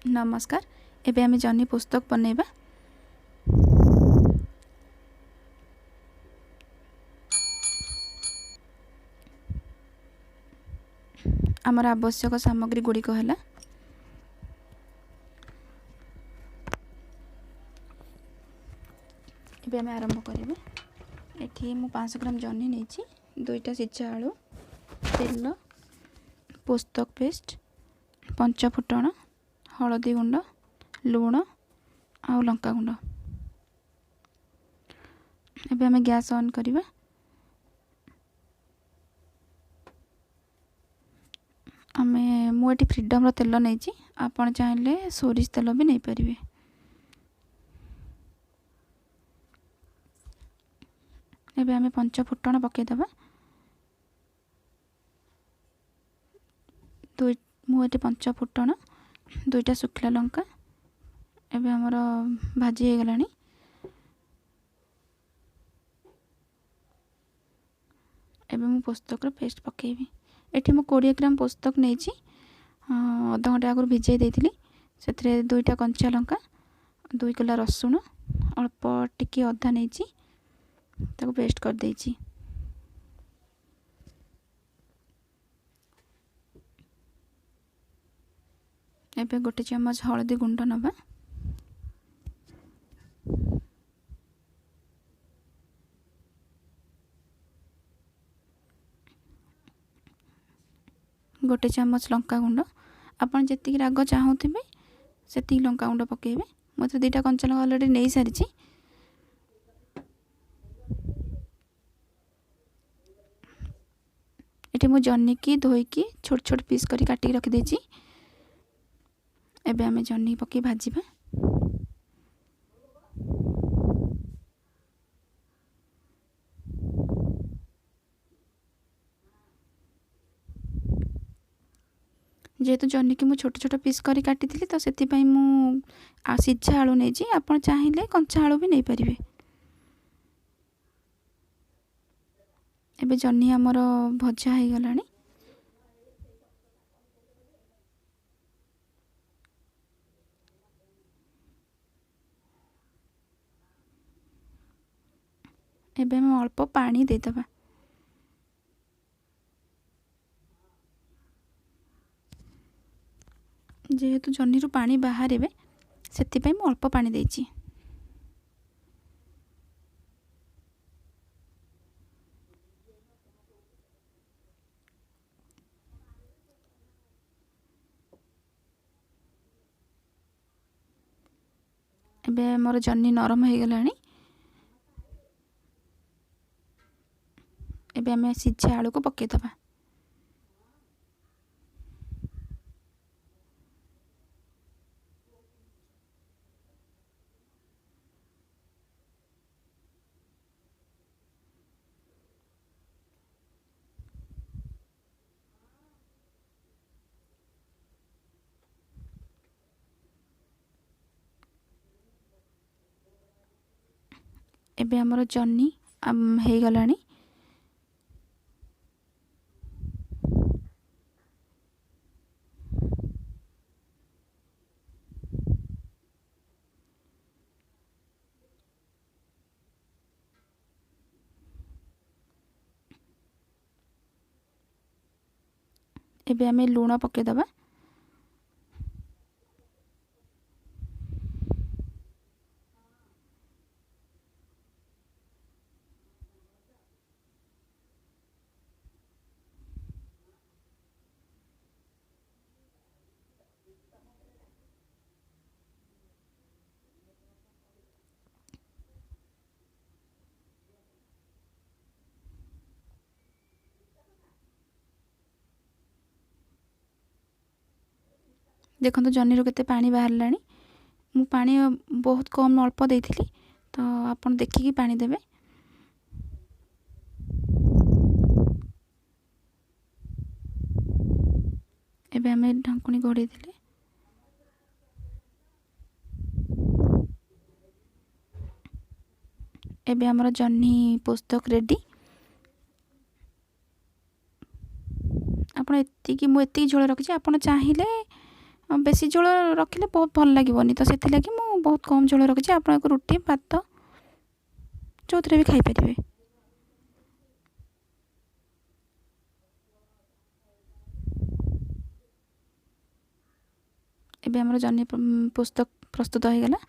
नमस्कार। एबे आमे जह्नी पुस्तक बनेबा। आमर आवश्यक सामग्री गुड़िक है एबे आमे आरंभ करिबे। एठी मु 500 ग्राम जह्नी नेछि, 2टा सिझा आलू, तेल, पुस्तक पेस्ट, पंच फुटण, हलदी गुंड, लूण आ लंका गुंड। एबे आमे गैस ऑन करिबा। आमे मु एठी फ्रीडम रो तेल नेछि, आपण चाहिले सोरिष तेल भी नै परिबे। एबे आमे पंच फुटण पके दबा। मु एठी पंच फुटण, 2टा सुखला लंका। एबे हमर भाजी हे गलानी। एबे मु पुस्तक रो पेस्ट पकेबी। एठी मु 20 ग्राम पुस्तक नेछि, आधा घंटा आगु भिजाई देइथिली। सेथरे 2टा कंचा लंका, 2 कला रसुण, अल्प टिके अधा नेछि, ताको पेस्ट कर देइछि। एबे गोटे चम्मच हळदी गुंड नबा। गोटे चम्मच लंका गुंड। आपण जेतिक राग चाहूथिबे सेतिक लंका गुंड पकेबे। मते 2टा कंचा लंका ऑलरेडी नै सारिछि। एठी मु जह्नी की धोई की छोट छोट पीस करी काटी रखि देछि। एबे आमे जह्नी पके भाजिबा। जेहेतु जह्नी की मु छोट छोट पीस करी काटी थिली तो सेति पई मु सिझा आलू नेछि। आपण चाहिले कंचा आलू भी नै परिबे। एबे जह्नी हमर भजा हे गलानी। एबे हम अल्प पानी दे दबा। जेहेतु जह्नी रु पानी बाहर सेति पई मु अल्प पानी देछि। एबे मोर जह्नी नरम हे गलानी। एबे आमे सिझा आलू को पके दबा। एबे हमर जह्नी हे गलानी। एबे आमे लूण पके दबा। देखो जह्नी रो केते पानी बाहर लानी। मु पानी बहुत कम अल्प देइथिली, तो आपण देखिकी पानी देबे। एबे आमे ढंकुनी घोड़े दिले। एबे हमर जह्नी पुस्तक रेडी। आपण एतिकी मु एतिकी झोल रखिछि। आपण चाहिले ବେଶୀ ଝୋଳ ରଖିଲେ ବହୁତ ଭଲ ଲାଗିବନି, ତ ସେଥିଲାଗି ମୁଁ ବହୁତ କମ୍ ଝୋଳ ରଖିଛି। ଆପଣ ରୁଟି ଭାତ ଯେଉଁଥିରେ ବି ଖାଇପାରିବେ। ଏବେ ଆମର ଜହ୍ନି ପୋସ୍ତ ପ୍ରସ୍ତୁତ ହୋଇଗଲା।